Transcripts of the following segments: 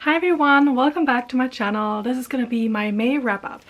Hi everyone, welcome back to my channel. This is gonna be my May wrap-up.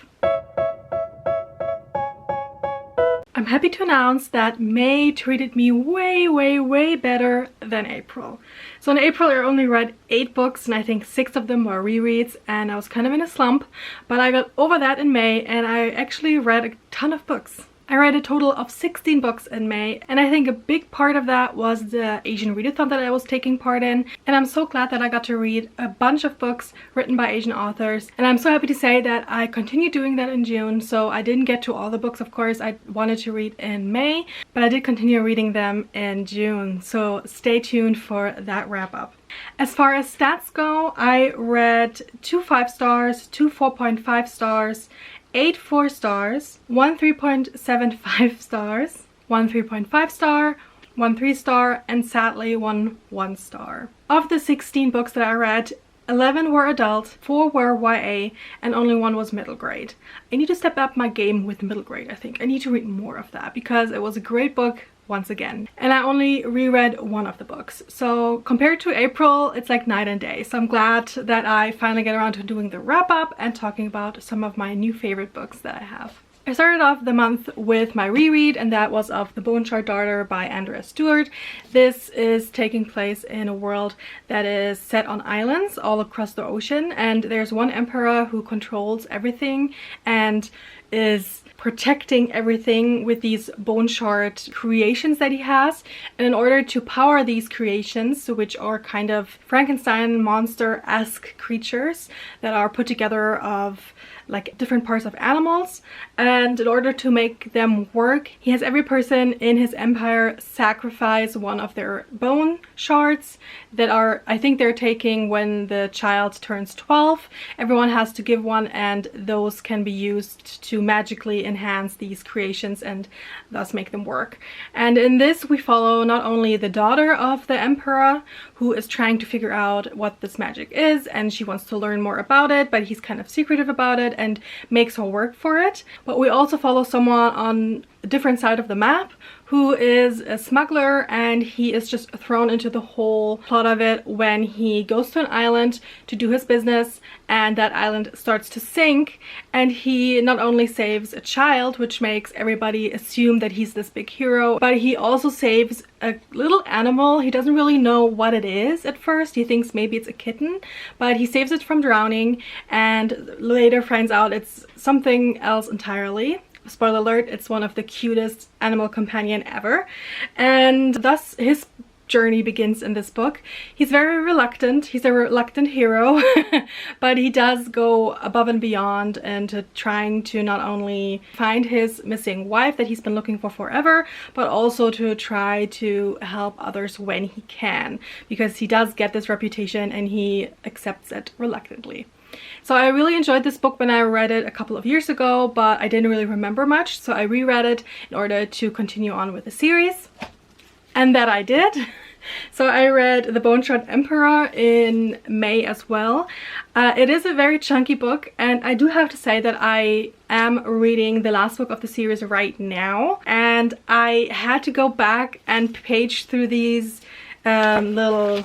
I'm happy to announce that May treated me way better than April. So in April I only read 8 books and I think 6 of them were rereads and I was kind of in a slump, but I got over that in May and I actually read a ton of books. I read a total of 16 books in May, and I think a big part of that was the Asian readathon that I was taking part in, and I'm so glad that I got to read a bunch of books written by Asian authors, and I'm so happy to say that I continued doing that in June. So I didn't get to all the books, of course, I wanted to read in May, but I did continue reading them in June, so stay tuned for that wrap-up. As far as stats go, I read 2 5 stars, 2 4.5 stars, 8 4 stars, 1 3.75 stars, 1 3.5 star, 1 3 star, and sadly 1 1 star. Of the 16 books that I read, 11 were adult, 4 were YA, and only 1 was middle grade. I need to step up my game with middle grade, I think. I need to read more of that because it was a great book once again. And I only reread 1 of the books. So compared to April, it's like night and day. So I'm glad that I finally get around to doing the wrap up and talking about some of my new favorite books that I have. I started off the month with my reread, and that was of The Bone Shard Daughter by Andrea Stewart. This is taking place in a world that is set on islands all across the ocean, and there's one emperor who controls everything and is protecting everything with these bone shard creations that he has. And in order to power these creations, which are kind of Frankenstein monster-esque creatures that are put together of like different parts of animals, and in order to make them work, he has every person in his empire sacrifice one of their bone shards that are, I think they're taking when the child turns 12. Everyone has to give one, and those can be used to magically enhance these creations and thus make them work. And in this we follow not only the daughter of the emperor, who is trying to figure out what this magic is, and she wants to learn more about it, but he's kind of secretive about it and makes her work for it. But we also follow someone on a different side of the map who is a smuggler, and he is just thrown into the whole plot of it when he goes to an island to do his business, and that island starts to sink, and he not only saves a child, which makes everybody assume that he's this big hero, but he also saves a little animal. He doesn't really know what it is at first. He thinks maybe it's a kitten, but he saves it from drowning and later finds out it's something else entirely. Spoiler alert, it's one of the cutest animal companion ever, and thus his journey begins in this book. He's very reluctant. He's a reluctant hero, but he does go above and beyond into trying to not only find his missing wife that he's been looking for forever, but also to try to help others when he can, because he does get this reputation and he accepts it reluctantly. So I really enjoyed this book when I read it a couple of years ago, but I didn't really remember much, so I reread it in order to continue on with the series, and that I did. So I read The Bone Shard Emperor in May as well. It is a very chunky book, and I do have to say that I am reading the last book of the series right now, and I had to go back and page through these little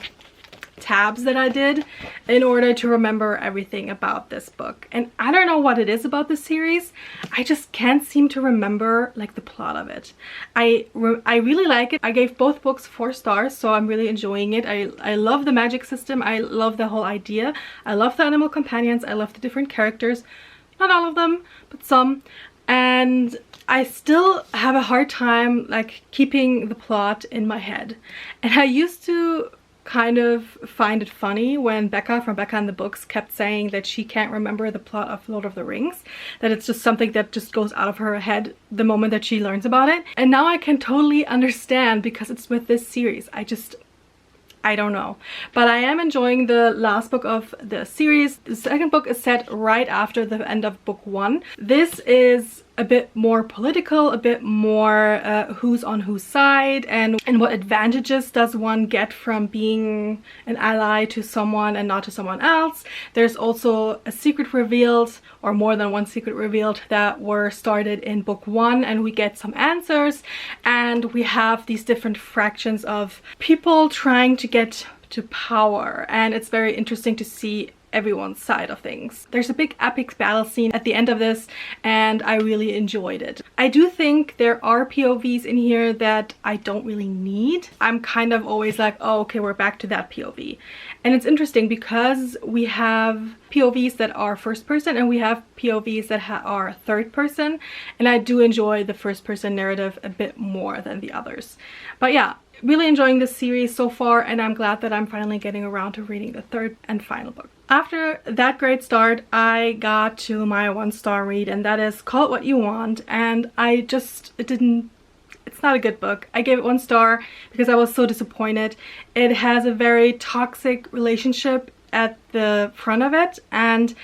tabs that I did in order to remember everything about this book. And I don't know what it is about this series, I just can't seem to remember like the plot of it. I really like it. I gave both books 4 stars, so I'm really enjoying it. I love the magic system, I love the whole idea, I love the animal companions, I love the different characters, not all of them, but some, and I still have a hard time like keeping the plot in my head. And I used to kind of find it funny when Becca from Becca and the Books kept saying that she can't remember the plot of Lord of the Rings, that it's just something that just goes out of her head the moment that she learns about it. And now I can totally understand because it's with this series. I don't know, but I am enjoying the last book of the series. The second book is set right after the end of book 1. This is a bit more political, a bit more who's on whose side, and what advantages does one get from being an ally to someone and not to someone else. There's also a secret revealed, or more than one secret revealed, that were started in book 1, and we get some answers, and we have these different fractions of people trying to get to power, and it's very interesting to see everyone's side of things. There's a big epic battle scene at the end of this, and I really enjoyed it. I do think there are POVs in here that I don't really need. I'm kind of always like, oh, okay, we're back to that POV. And it's interesting because we have POVs that are first person and we have POVs that are third person, and I do enjoy the first person narrative a bit more than the others. But yeah, really enjoying this series so far, and I'm glad that I'm finally getting around to reading the third and final book. After that great start, I got to my 1-star read, and that is Call It What You Want, and it's not a good book. I gave it 1 star because I was so disappointed. It has a very toxic relationship at the front of it, and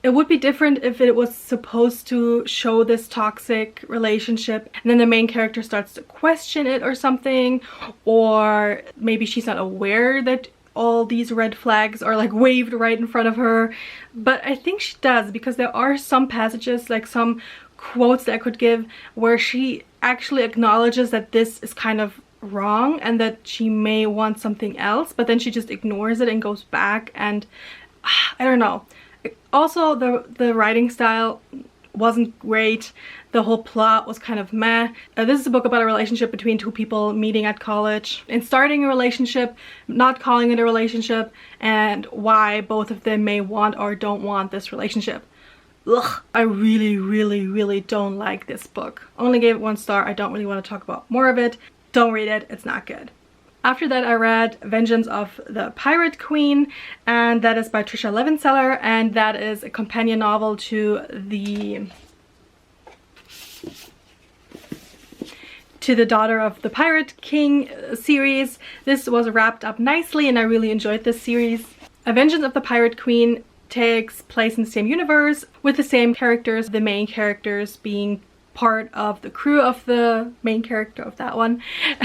it would be different if it was supposed to show this toxic relationship and then the main character starts to question it or something, or maybe she's not aware that all these red flags are like waved right in front of her. But I think she does, because there are some passages, like some quotes that I could give, where she actually acknowledges that this is kind of wrong and that she may want something else, but then she just ignores it and goes back, and I don't know. Also, the writing style wasn't great. The whole plot was kind of meh. This is a book about a relationship between 2 people meeting at college and starting a relationship, not calling it a relationship, and why both of them may want or don't want this relationship. Ugh, I really don't like this book. Only gave it 1 star. I don't really want to talk about more of it. Don't read it. It's not good. After that, I read Vengeance of the Pirate Queen, and that is by Trisha Levenseller, and that is a companion novel to the Daughter of the Pirate King series. This was wrapped up nicely, and I really enjoyed this series. Vengeance of the Pirate Queen takes place in the same universe with the same characters, the main characters being part of the crew of the main character of that one,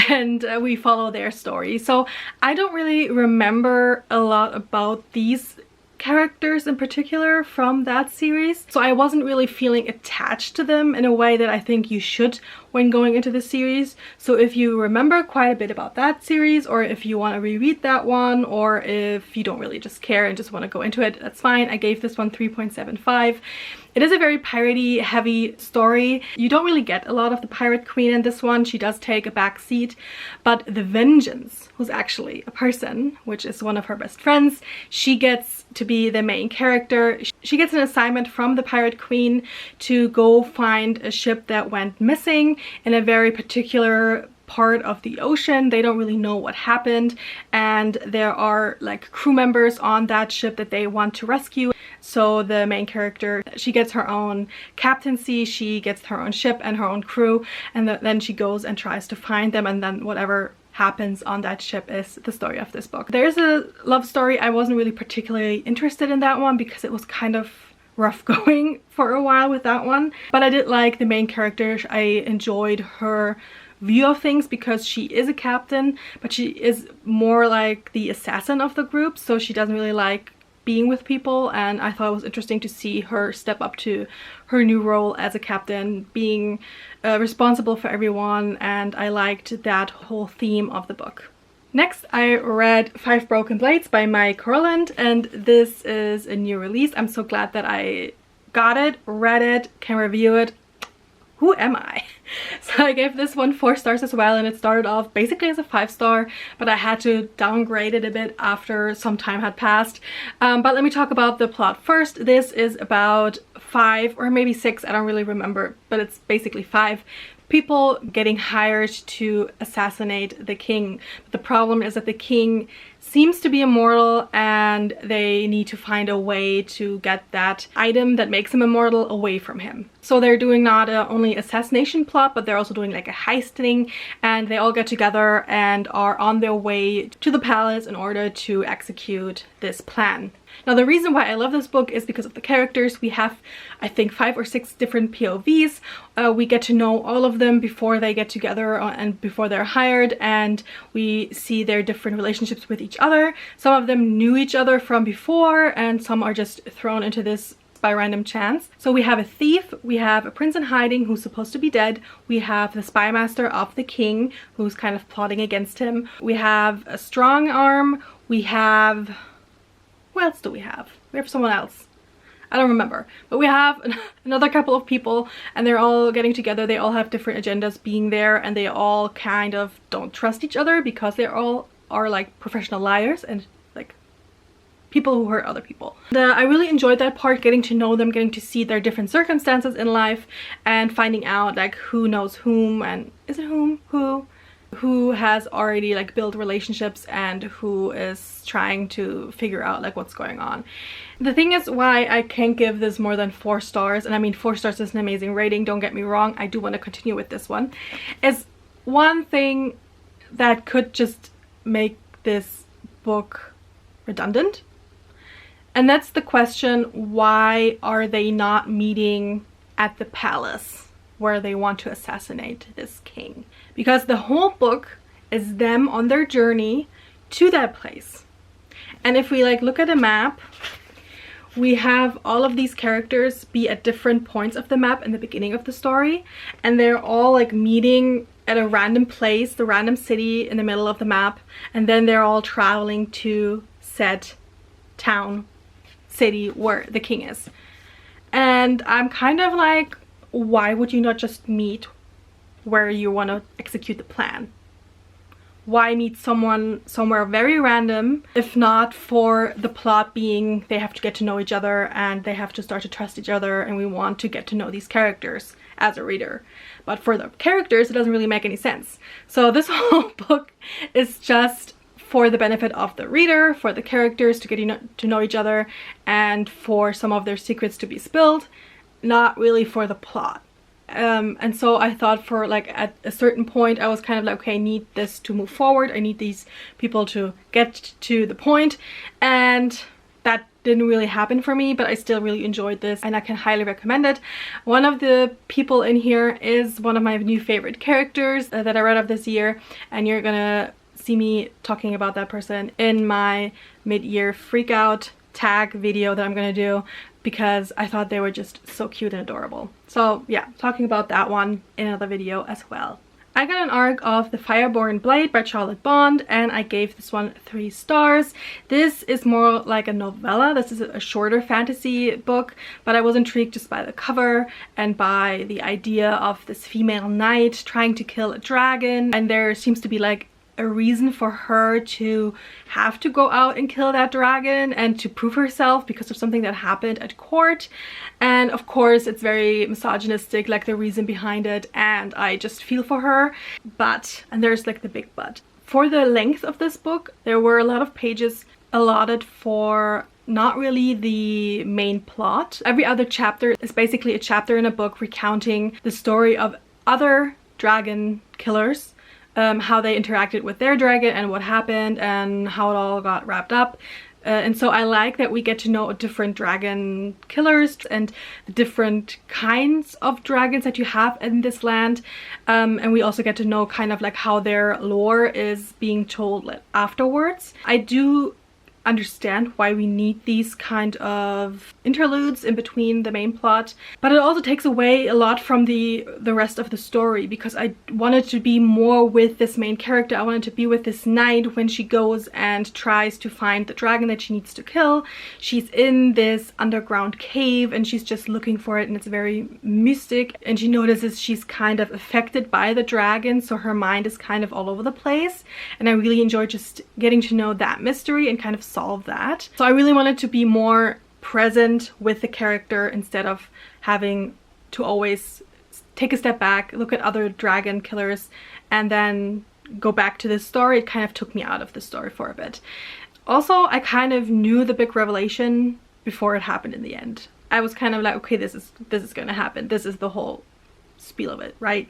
and we follow their story. So I don't really remember a lot about these characters in particular from that series, so I wasn't really feeling attached to them in a way that I think you should when going into the series. So if you remember quite a bit about that series, or if you want to reread that one, or if you don't really just care and just want to go into it, that's fine. I gave this one 3.75. It is a very piratey heavy story. You don't really get a lot of the Pirate Queen in this one. She does take a back seat, but the Vengeance, who's actually a person, which is one of her best friends, she gets to be the main character. She gets an assignment from the Pirate Queen to go find a ship that went missing in a very particular part of the ocean. They don't really know what happened, and there are like crew members on that ship that they want to rescue. So the main character, she gets her own captaincy, she gets her own ship and her own crew, and then she goes and tries to find them, and then whatever happens on that ship is the story of this book. There's a love story. I wasn't really particularly interested in that one because it was kind of rough going for a while with that one, but I did like the main character. I enjoyed her view of things because she is a captain, but she is more like the assassin of the group, so she doesn't really like being with people, and I thought it was interesting to see her step up to her new role as a captain, being responsible for everyone, and I liked that whole theme of the book. Next, I read 5 Broken Blades by Mike Corland, and this is a new release. I'm so glad that I got it, read it, can review it. Who am I? So I gave this one 4 stars as well, and it started off basically as a 5-star, but I had to downgrade it a bit after some time had passed. But let me talk about the plot first. This is about 5 or maybe 6, I don't really remember, but it's basically 5 people getting hired to assassinate the king. But the problem is that the king seems to be immortal, and they need to find a way to get that item that makes him immortal away from him. So they're doing not only assassination plot, but they're also doing like a heist thing, and they all get together and are on their way to the palace in order to execute this plan. Now, the reason why I love this book is because of the characters. We have, I think, 5 or 6 different POVs. We get to know all of them before they get together and before they're hired, and we see their different relationships with each other. Some of them knew each other from before, and some are just thrown into this by random chance. So we have a thief, we have a prince in hiding who's supposed to be dead, we have the spy master of the king who's kind of plotting against him, we have a strong arm, we have... Who else do we have? We have someone else. I don't remember, but we have another couple of people and they're all getting together. They all have different agendas being there and they all kind of don't trust each other because they all are like professional liars and like people who hurt other people. I really enjoyed that part, getting to know them, getting to see their different circumstances in life and finding out like who knows whom and is it who has already like built relationships and who is trying to figure out like what's going on. The thing is why I can't give this more than 4 stars, and I mean 4 stars is an amazing rating, don't get me wrong, I do want to continue with this one, is one thing that could just make this book redundant, and that's the question, why are they not meeting at the palace where they want to assassinate this king? Because the whole book is them on their journey to that place. And if we like look at a map, we have all of these characters be at different points of the map in the beginning of the story, and they're all like meeting at a random place, the random city in the middle of the map, and then they're all traveling to said town, city where the king is. And I'm kind of like, why would you not just meet where you want to execute the plan? Why meet someone somewhere very random, if not for the plot being they have to get to know each other and they have to start to trust each other, and we want to get to know these characters as a reader. But for the characters, it doesn't really make any sense. So this whole book is just for the benefit of the reader, for the characters to get to know each other, and for some of their secrets to be spilled, not really for the plot. And so I thought for like at a certain point I was kind of like, okay, I need this to move forward, I need these people to get to the point, and that didn't really happen for me, but I still really enjoyed this and I can highly recommend it. One of the people in here is one of my new favorite characters that I read of this year, and you're gonna see me talking about that person in my mid-year freak out tag video that I'm gonna do, because I thought they were just so cute and adorable. So yeah, talking about that one in another video as well. I got an arc of The Fireborn Blade by Charlotte Bond, and I gave this one 3 stars. This is more like a novella. This is a shorter fantasy book, but I was intrigued just by the cover and by the idea of this female knight trying to kill a dragon, and there seems to be like a reason for her to have to go out and kill that dragon and to prove herself because of something that happened at court. And of course it's very misogynistic, like the reason behind it, and I just feel for her. But, and there's like the big but, for the length of this book there were a lot of pages allotted for not really the main plot. Every other chapter is basically a chapter in a book recounting the story of other dragon killers, how they interacted with their dragon and what happened and how it all got wrapped up. And so I like that we get to know different dragon killers and the different kinds of dragons that you have in this land. And we also get to know kind of like how their lore is being told afterwards. I do understand why we need these kind of interludes in between the main plot, but it also takes away a lot from the rest of the story, because I wanted to be more with this main character. I wanted to be with this knight when she goes and tries to find the dragon that she needs to kill. She's in this underground cave and she's just looking for it, and it's very mystic, and she notices she's kind of affected by the dragon, so her mind is kind of all over the place, and I really enjoyed just getting to know that mystery and kind of solve that. So I really wanted to be more present with the character instead of having to always take a step back, look at other dragon killers, and then go back to this story. It kind of took me out of the story for a bit. Also, I kind of knew the big revelation before it happened in the end. I was kind of like, okay, this is gonna happen. This is the whole spiel of it, right?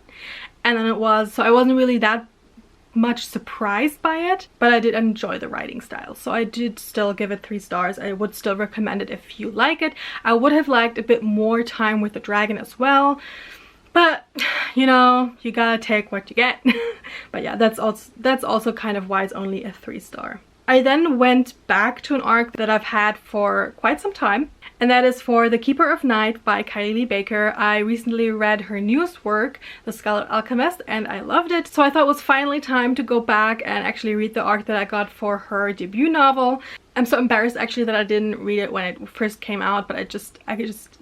And then it was, so I wasn't really that much surprised by it, but I did enjoy the writing style, so I did still give it 3 stars. I would still recommend it if you like it. I would have liked a bit more time with the dragon as well, but you know, you gotta take what you get. But yeah, that's also kind of why it's only a 3 star. I then went back to an arc that I've had for quite some time, and that is for The Keeper of Night by Kylie Lee Baker. I recently read her newest work, The Scarlet Alchemist, and I loved it. So I thought it was finally time to go back and actually read the arc that I got for her debut novel. I'm so embarrassed actually that I didn't read it when it first came out, but I just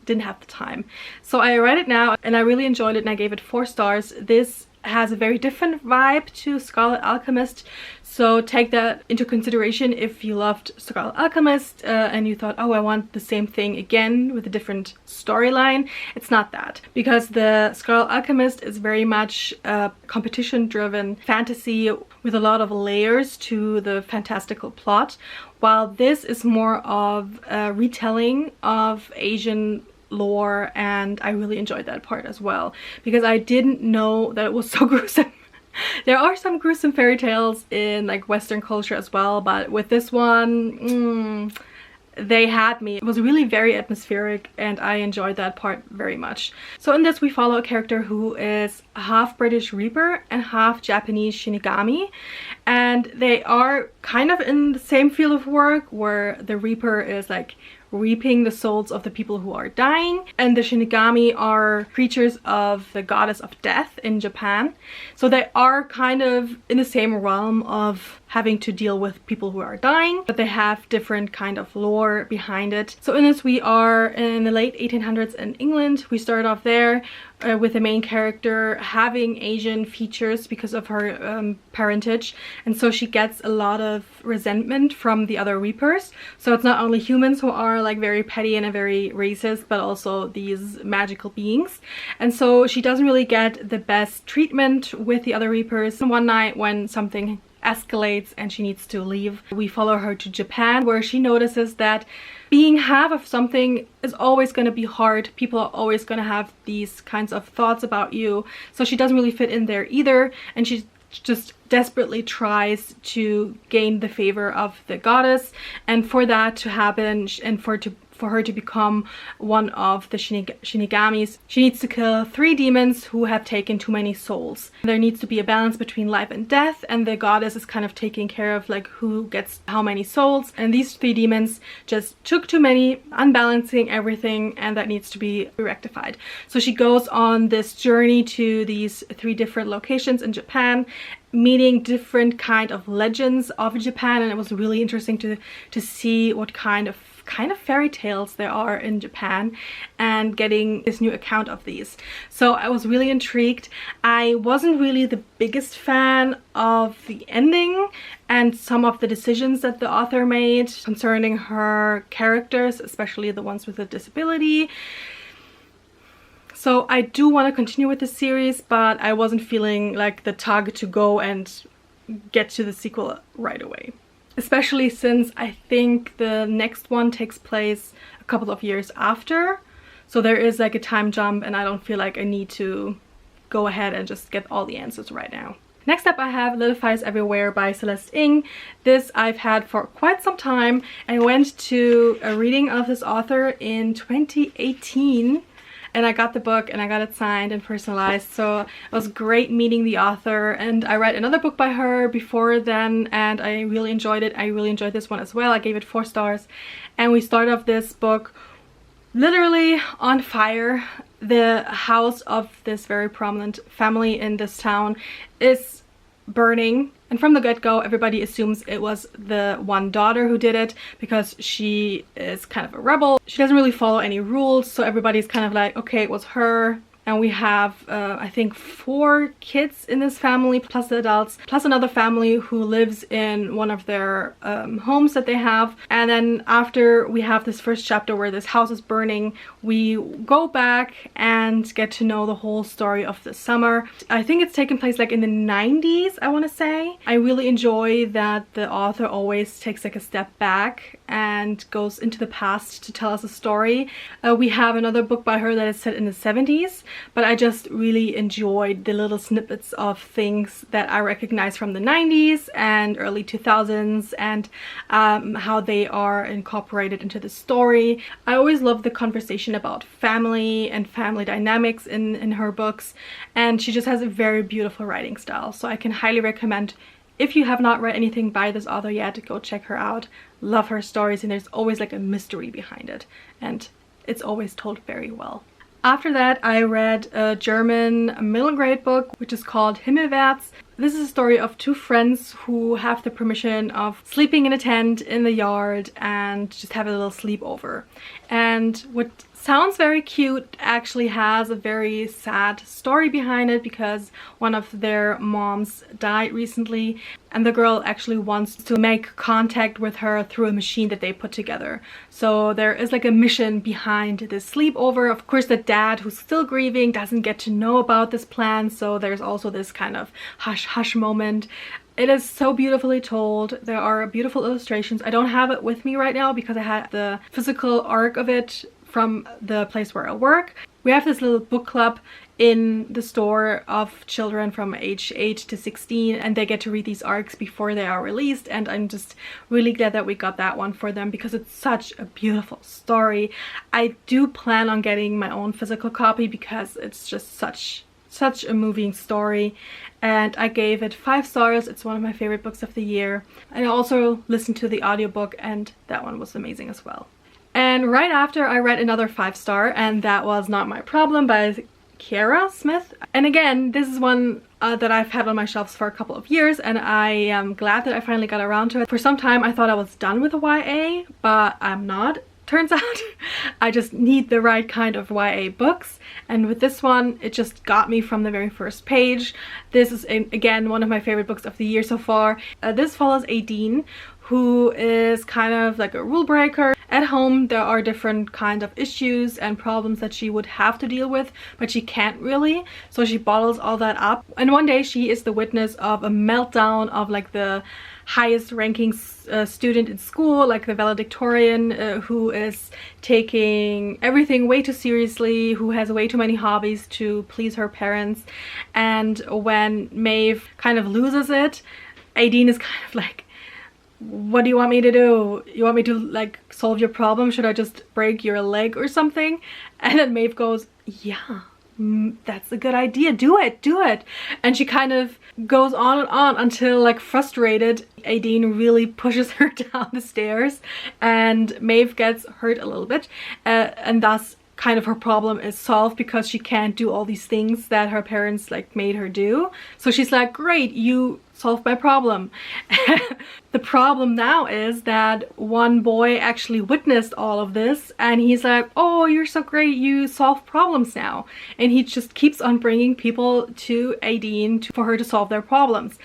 didn't have the time. So I read it now and I really enjoyed it, and I gave it 4 stars. This has a very different vibe to Scarlet Alchemist, so take that into consideration if you loved Scarlet Alchemist and you thought, oh, I want the same thing again with a different storyline. It's not that, because the Scarlet Alchemist is very much a competition-driven fantasy with a lot of layers to the fantastical plot, while this is more of a retelling of Asian lore, and I really enjoyed that part as well because I didn't know that it was so gruesome. There are some gruesome fairy tales in like Western culture as well, but with this one, they had me. It was really very atmospheric and I enjoyed that part very much. So in this we follow a character who is half British Reaper and half Japanese Shinigami, and they are kind of in the same field of work where the Reaper is like reaping the souls of the people who are dying, and the Shinigami are creatures of the goddess of death in Japan. So they are kind of in the same realm of having to deal with people who are dying, but they have different kind of lore behind it. So in this we are in the late 1800s in England. We start off there with the main character having Asian features because of her parentage, and so she gets a lot of resentment from the other Reapers. So it's not only humans who are like very petty and very racist, but also these magical beings, and so she doesn't really get the best treatment with the other Reapers. And one night when something escalates and she needs to leave, we follow her to Japan, where she notices that being half of something is always going to be hard. People are always going to have these kinds of thoughts about you, so she doesn't really fit in there either, and she just desperately tries to gain the favor of the goddess. And for that to happen and for her to become one of the Shinigamis, she needs to kill 3 demons who have taken too many souls. There needs to be a balance between life and death, and the goddess is kind of taking care of like who gets how many souls, and these 3 demons just took too many, unbalancing everything, and that needs to be rectified. So she goes on this journey to these 3 different locations in Japan, meeting different kind of legends of Japan, and it was really interesting to see what kind of fairy tales there are in Japan and getting this new account of these. So I was really intrigued. I wasn't really the biggest fan of the ending and some of the decisions that the author made concerning her characters, especially the ones with a disability. So I do want to continue with the series, but I wasn't feeling like the tug to go and get to the sequel right away. Especially since I think the next one takes place a couple of years after. So there is like a time jump, and I don't feel like I need to go ahead and just get all the answers right now. Next up I have Little Fires Everywhere by Celeste Ng. This I've had for quite some time. I went to a reading of this author in 2018. And I got the book and I got it signed and personalized, so it was great meeting the author. And I read another book by her before then and I really enjoyed it. I really enjoyed this one as well. I gave it 4 stars, and we start off this book literally on fire. The house of this very prominent family in this town is burning, and from the get-go everybody assumes it was the one daughter who did it because she is kind of a rebel. She doesn't really follow any rules, so everybody's kind of like, okay, it was her. And we have I think 4 kids in this family plus the adults, plus another family who lives in one of their homes that they have. And then after we have this first chapter where this house is burning, we go back and get to know the whole story of the summer. I think it's taken place like in the 90s, I want to say. I really enjoy that the author always takes like a step back and goes into the past to tell us a story. We have another book by her that is set in the 70s, but I just really enjoyed the little snippets of things that I recognize from the 90s and early 2000s, and how they are incorporated into the story. I always love the conversation about family and family dynamics in her books, and she just has a very beautiful writing style, so I can highly recommend If you have not read anything by this author yet, go check her out. Love her stories, and there's always like a mystery behind it, and it's always told very well. After that, I read a German middle grade book, which is called Himmelwärts. This is a story of two friends who have the permission of sleeping in a tent in the yard and just have a little sleepover. And what sounds very cute actually has a very sad story behind it, because one of their moms died recently and the girl actually wants to make contact with her through a machine that they put together. So there is like a mission behind this sleepover. Of course, the dad, who's still grieving, doesn't get to know about this plan, so there's also this kind of hush moment. It is so beautifully told. There are beautiful illustrations. I don't have it with me right now because I had the physical arc of it from the place where I work. We have this little book club in the store of children from age 8 to 16, and they get to read these arcs before they are released, and I'm just really glad that we got that one for them because it's such a beautiful story. I do plan on getting my own physical copy because it's just such a moving story, and I gave it 5 stars. It's one of my favorite books of the year, and I also listened to the audiobook, and that one was amazing as well. And right after, I read another 5-star, and that was Not My Problem by Kiera Smith. And again, this is one that I've had on my shelves for a couple of years, and I am glad that I finally got around to it. For some time I thought I was done with the YA, but I'm not. Turns out I just need the right kind of YA books, and with this one it just got me from the very first page. This is again one of my favorite books of the year so far. This follows Aideen, who is kind of like a rule breaker. At home there are different kinds of issues and problems that she would have to deal with, but she can't really, so she bottles all that up. And one day she is the witness of a meltdown of like the highest ranking student in school, like the valedictorian, who is taking everything way too seriously, who has way too many hobbies to please her parents. And when Maeve kind of loses it, Aideen is kind of like, what do you want me to do? You want me to like solve your problem? Should I just break your leg or something? And then Maeve goes, yeah, that's a good idea, do it, do it. And she kind of goes on and on until, like, frustrated, Aideen really pushes her down the stairs and Maeve gets hurt a little bit, and thus kind of her problem is solved because she can't do all these things that her parents like made her do. So she's like, great, you solved my problem. The problem now is that one boy actually witnessed all of this, and he's like, oh, you're so great, you solve problems now. And he just keeps on bringing people to Aideen for her to solve their problems.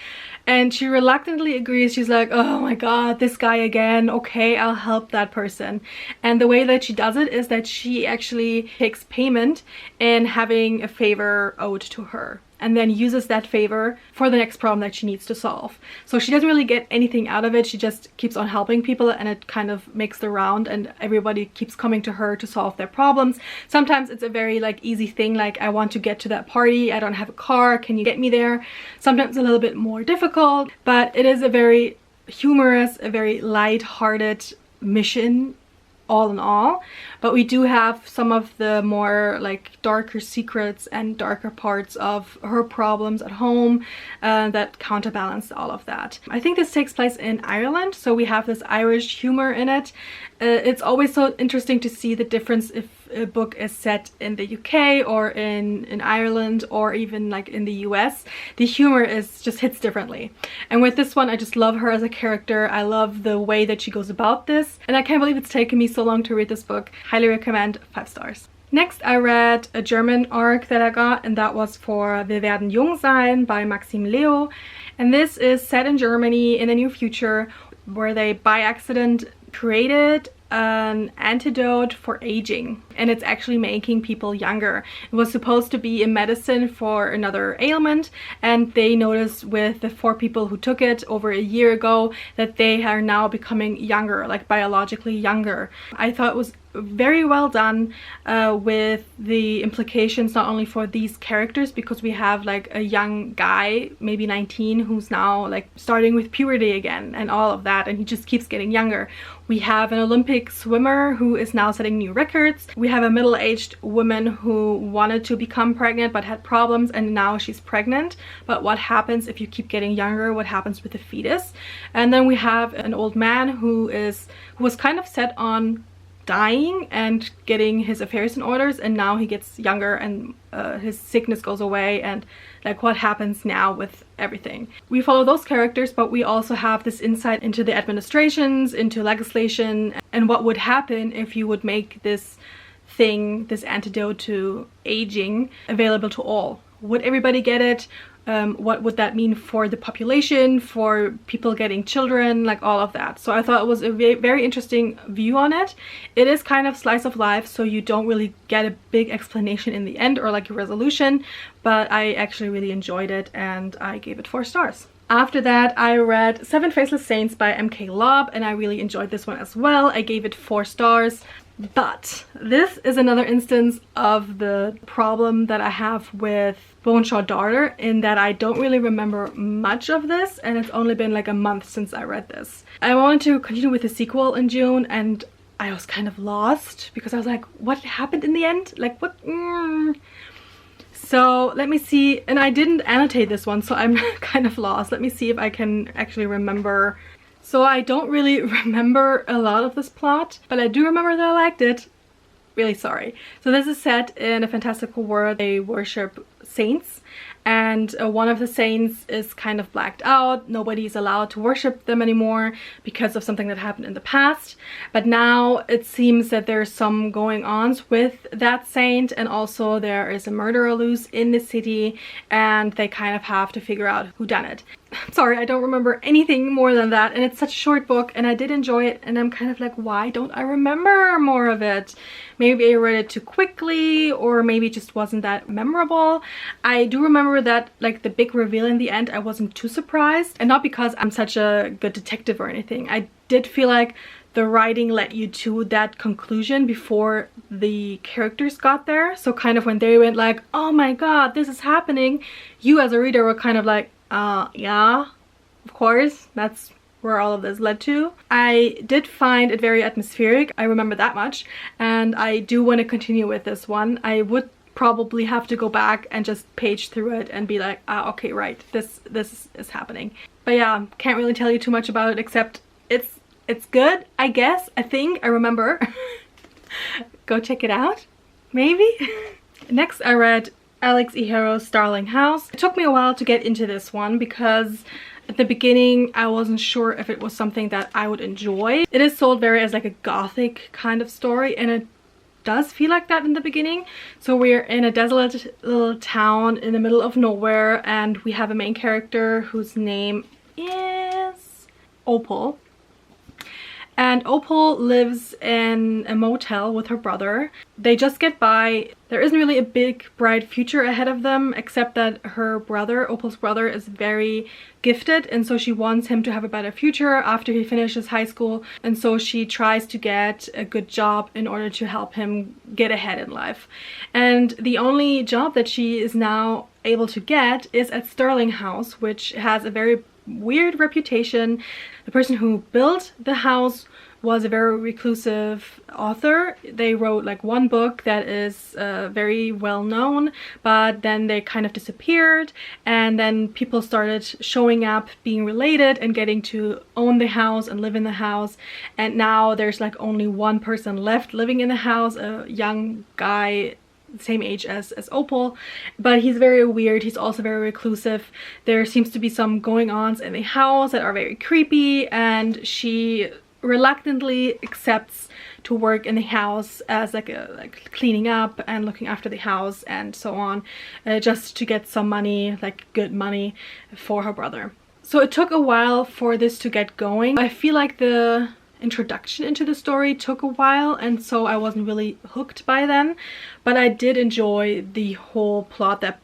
And she reluctantly agrees. She's like, oh my god, this guy again, okay, I'll help that person. And the way that she does it is that she actually takes payment in having a favor owed to her, and then uses that favor for the next problem that she needs to solve. So she doesn't really get anything out of it, she just keeps on helping people, and it kind of makes the round and everybody keeps coming to her to solve their problems. Sometimes it's a very like easy thing, like, I want to get to that party, I don't have a car, can you get me there? Sometimes a little bit more difficult, but it is a very humorous, a very light-hearted mission all in all. But we do have some of the more like darker secrets and darker parts of her problems at home that counterbalance all of that. I think this takes place in Ireland, so we have this Irish humor in it. It's always so interesting to see the difference if a book is set in the UK or in Ireland or even like in the US. The humor is just hits differently. And with this one, I just love her as a character. I love the way that she goes about this, and I can't believe it's taken me so long to read this book. Highly recommend, 5 stars. Next, I read a German arc that I got, and that was for Wir werden jung sein by Maxim Leo. And this is set in Germany in the near future, where they by accident created an antidote for aging, and it's actually making people younger. It was supposed to be a medicine for another ailment, and they noticed with the 4 people who took it over a year ago that they are now becoming younger, like biologically younger. I thought it was very well done with the implications not only for these characters, because we have like a young guy, maybe 19, who's now like starting with puberty again and all of that, and he just keeps getting younger. We have an Olympic Olympic swimmer who is now setting new records. We have a middle-aged woman who wanted to become pregnant but had problems, and now she's pregnant. But what happens if you keep getting younger? What happens with the fetus? And then we have an old man who was kind of set on dying and getting his affairs in orders, and now he gets younger and his sickness goes away, and like what happens now with everything. We follow those characters, but we also have this insight into the administrations, into legislation, and what would happen if you would make this thing, this antidote to aging, available to all. Would everybody get it? What would that mean for the population, for people getting children, like all of that. So I thought it was a very interesting view on it. It is kind of slice of life, so you don't really get a big explanation in the end or like a resolution, but I actually really enjoyed it and I gave it 4 stars. After that, I read 7 Faceless Saints by M.K. Lobb, and I really enjoyed this one as well. I gave it 4 stars. But this is another instance of the problem that I have with Bone Shaw Daughter, in that I don't really remember much of this, and it's only been like a month since I read this. I wanted to continue with the sequel in June, and I was kind of lost because I was like, what happened in the end? Like, what? So let me see, and I didn't annotate this one, so I'm kind of lost. Let me see if I can actually remember. So I don't really remember a lot of this plot, but I do remember that I liked it. Really sorry. So this is set in a fantastical world. They worship saints, and one of the saints is kind of blacked out. Nobody is allowed to worship them anymore because of something that happened in the past. But now it seems that there's some going on with that saint, and also there is a murderer loose in the city, and they kind of have to figure out who done it. Sorry, I don't remember anything more than that, and it's such a short book, and I did enjoy it, and I'm kind of like, why don't I remember more of it? Maybe I read it too quickly, or maybe it just wasn't that memorable. I do remember that, like, the big reveal in the end, I wasn't too surprised, and not because I'm such a good detective or anything. I did feel like the writing led you to that conclusion before the characters got there. So kind of when they went like, oh my god, this is happening, you as a reader were kind of like, yeah, of course, that's where all of this led to. I did find it very atmospheric, I remember that much, and I do want to continue with this one. I would probably have to go back and just page through it and be like, ah, okay, right, this is happening. But yeah, can't really tell you too much about it, except it's good, I guess. I think I remember. Go check it out, maybe. Next I read Alex E. Harrow's Starling House. It took me a while to get into this one because at the beginning I wasn't sure if it was something that I would enjoy. It is sold very as like a gothic kind of story, and it does feel like that in the beginning. So we're in a desolate little town in the middle of nowhere, and we have a main character whose name is Opal. And Opal lives in a motel with her brother. They just get by. There isn't really a big bright future ahead of them, except that her brother, Opal's brother, is very gifted, and so she wants him to have a better future after he finishes high school, and so she tries to get a good job in order to help him get ahead in life. And the only job that she is now able to get is at Starling House, which has a very weird reputation. The person who built the house was a very reclusive author. They wrote like one book that is very well known, but then they kind of disappeared, and then people started showing up, being related and getting to own the house and live in the house, and now there's like only one person left living in the house, a young guy same age as Opal, but he's very weird. He's also very reclusive. There seems to be some going-ons in the house that are very creepy, and she reluctantly accepts to work in the house as like cleaning up and looking after the house and so on, just to get some money, like good money, for her brother. So it took a while for this to get going. I feel like the introduction into the story took a while, and so I wasn't really hooked by then, but I did enjoy the whole plot that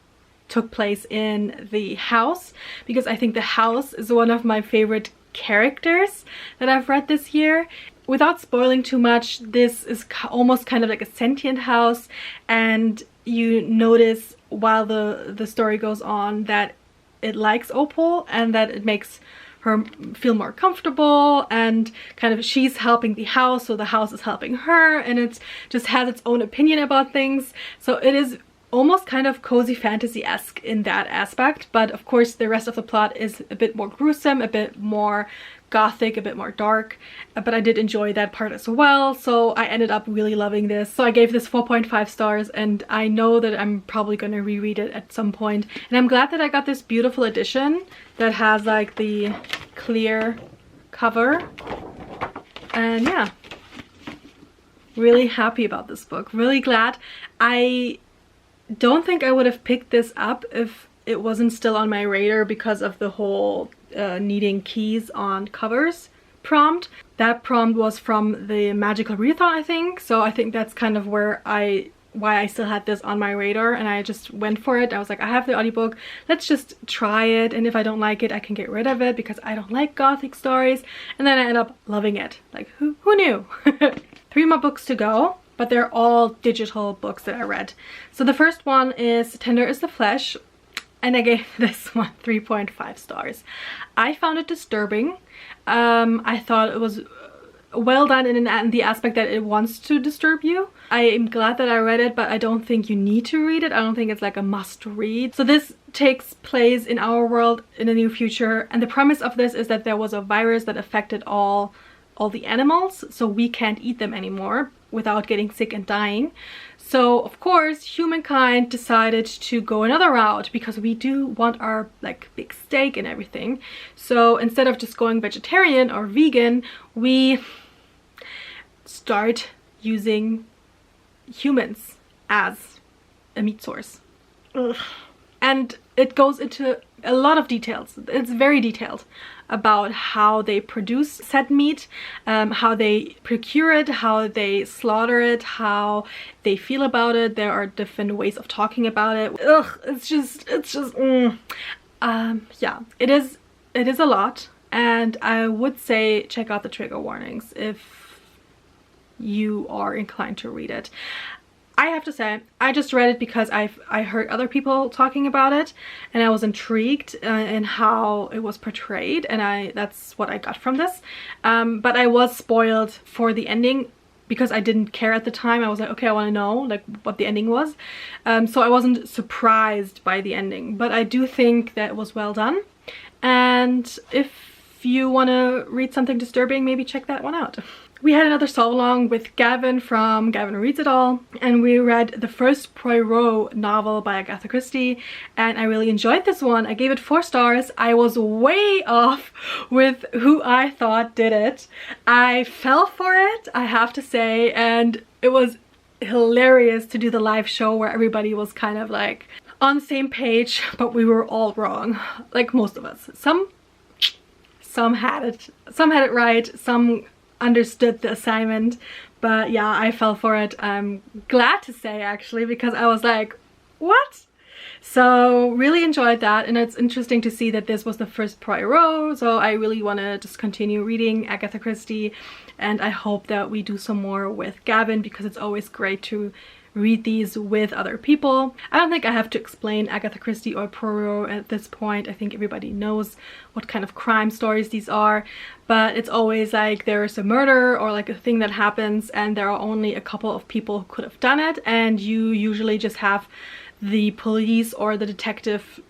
took place in the house, because I think the house is one of my favorite characters that I've read this year. Without spoiling too much, this is almost kind of like a sentient house, and you notice while the story goes on that it likes Opal and that it makes her feel more comfortable, and kind of she's helping the house, so the house is helping her, and it just has its own opinion about things. So it is almost kind of cozy fantasy-esque in that aspect, but of course the rest of the plot is a bit more gruesome, a bit more gothic, a bit more dark, but I did enjoy that part as well, so I ended up really loving this. So I gave this 4.5 stars, and I know that I'm probably going to reread it at some point, and I'm glad that I got this beautiful edition that has like the clear cover, and yeah, really happy about this book, really glad. I don't think I would have picked this up if it wasn't still on my radar because of the whole needing keys on covers prompt. That prompt was from the Magical Readathon, I think, so I think that's kind of why I still had this on my radar, and I just went for it. I was like, I have the audiobook, let's just try it, and if I don't like it I can get rid of it because I don't like gothic stories, and then I end up loving it. Like, who knew? 3 more books to go, but they're all digital books that I read. So the first one is Tender is the Flesh, and I gave this one 3.5 stars. I found it disturbing. I thought it was well done in the aspect that it wants to disturb you. I am glad that I read it, but I don't think you need to read it. I don't think it's like a must read. So this takes place in our world in the near future, and the premise of this is that there was a virus that affected all the animals, so we can't eat them anymore without getting sick and dying. So of course humankind decided to go another route because we do want our like big steak and everything. So instead of just going vegetarian or vegan, we start using humans as a meat source. Ugh. And it goes into a lot of details. It's very detailed about how they produce said meat, how they procure it, how they slaughter it, how they feel about it. There are different ways of talking about it. Ugh, it's just yeah, it is a lot, and I would say check out the trigger warnings if you are inclined to read it. I have to say, I just read it because I heard other people talking about it, and I was intrigued in how it was portrayed, and that's what I got from this. But I was spoiled for the ending because I didn't care at the time. I was like, okay, I want to know like what the ending was. So I wasn't surprised by the ending, but I do think that it was well done. And if you want to read something disturbing, maybe check that one out. We had another solve along with Gavin from Gavin Reads It All, and we read the first Poirot novel by Agatha Christie, and I really enjoyed this one. I gave it 4 stars. I was way off with who I thought did it. I fell for it, I have to say, and it was hilarious to do the live show where everybody was kind of like on the same page, but we were all wrong, like most of us. Some had it right, some understood the assignment, but yeah, I fell for it. I'm glad to say actually, because I was like, what? So really enjoyed that, and it's interesting to see that this was the first Poirot, so I really want to just continue reading Agatha Christie, and I hope that we do some more with Gavin because it's always great to read these with other people. I don't think I have to explain Agatha Christie or Poirot at this point. I think everybody knows what kind of crime stories these are, but it's always like there's a murder or like a thing that happens and there are only a couple of people who could have done it, and you usually just have the police or the detective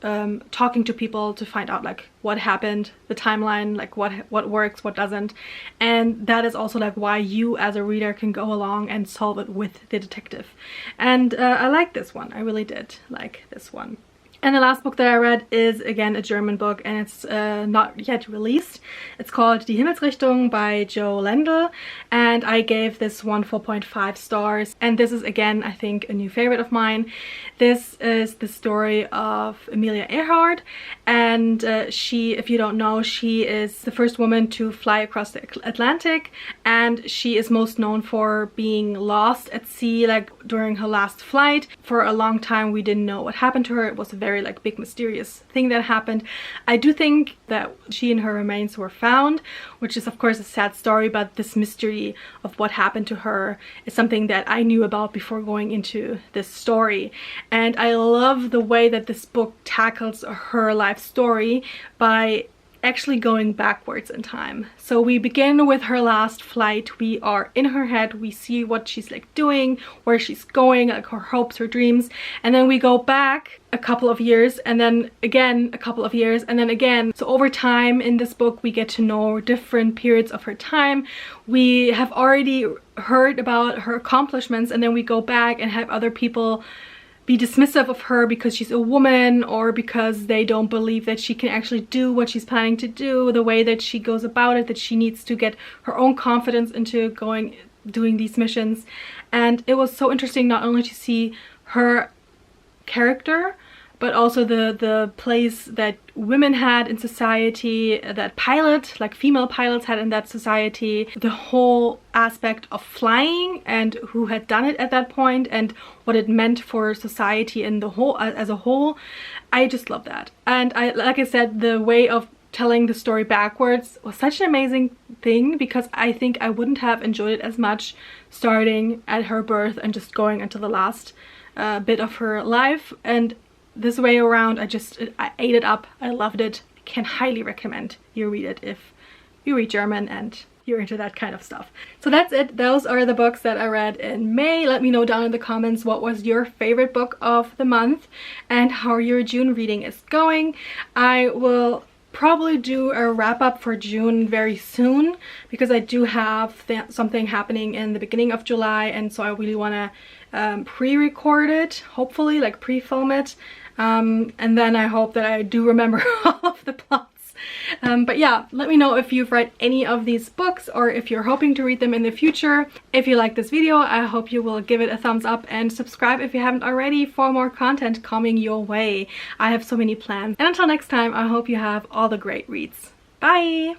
talking to people to find out like what happened, the timeline, like what works, what doesn't, and that is also like why you as a reader can go along and solve it with the detective. And I like this one. I really did like this one. And the last book that I read is again a German book, and it's not yet released. It's called Die Himmelsrichtung by Joe Lendl, and I gave this one 4.5 stars. And this is again, I think, a new favorite of mine. This is the story of Amelia Earhart, and she, if you don't know, she is the first woman to fly across the Atlantic, and she is most known for being lost at sea, like during her last flight. For a long time we didn't know what happened to her. It was a very like big mysterious thing that happened. I do think that she and her remains were found, which is of course a sad story, but this mystery of what happened to her is something that I knew about before going into this story. And I love the way that this book tackles her life story by actually going backwards in time. So we begin with her last flight. We are in her head. We see what she's like doing, where she's going, like her hopes, her dreams. And then we go back a couple of years, and then again a couple of years, and then again. So over time in this book, we get to know different periods of her time. We have already heard about her accomplishments, and then we go back and have other people be dismissive of her because she's a woman, or because they don't believe that she can actually do what she's planning to do, the way that she goes about it, that she needs to get her own confidence into doing these missions. And it was so interesting not only to see her character, but also the place that women had in society, that female pilots had in that society, the whole aspect of flying and who had done it at that point, and what it meant for society in the whole, as a whole. I just love that. And like I said, the way of telling the story backwards was such an amazing thing, because I think I wouldn't have enjoyed it as much starting at her birth and just going until the last bit of her life. And this way around, I ate it up. I loved it. I can highly recommend you read it if you read German and you're into that kind of stuff. So that's it. Those are the books that I read in May. Let me know down in the comments what was your favorite book of the month and how your June reading is going. I will probably do a wrap up for June very soon, because I do have something happening in the beginning of July, and so I really want to pre-record it, hopefully, like pre-film it, and then I hope that I do remember all of the plots. But yeah, let me know if you've read any of these books, or if you're hoping to read them in the future. If you like this video, I hope you will give it a thumbs up and subscribe if you haven't already for more content coming your way. I have so many plans. And until next time, I hope you have all the great reads. Bye!